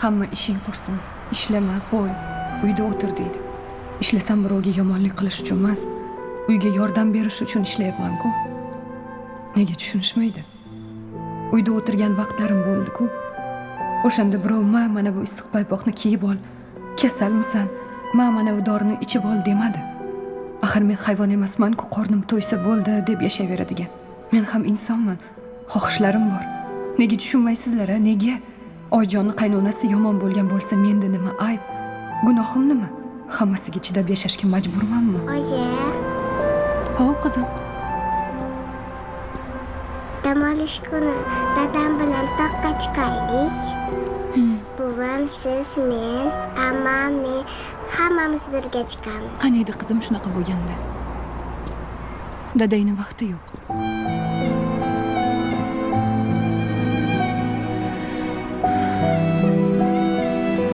Hamma ishing qursin, ishlama, qo'y, uyda o'tir deydi. Ishlasam birovga yomonlik qilish uchun emas, uyga yordam berish uchun ishlayapman-ku. Nega tushunishmaydi? Uyda o'tirgan vaqtlarim bo'ldi-ku. O'shanda birov mana bu issiq paypoqni kiyib ol, kasalmisan, mana bu dorini ichib ol demadi. Axir men hayvon emasman-ku, qornim to'ysa bo'ldi deb yashayveradigan. Men ham insonman, xohishlarim bor. Nega tushunmaysizlar, nega? Oyjonning qaynonasi yomon bo'lgan bo'lsa, menda nima ayb? Gunohim nima? Hammasiga chidab yashashga majburmanmi? Oyi, Ho, qizim. dam olish kuni dadam bilan toqqa chiqaylik. Buvam, siz, men, ammam, men hammamiz birga chiqamiz. Qaniydi qizim shunaqa bo'lganda? Dadayning vaqti yo'q.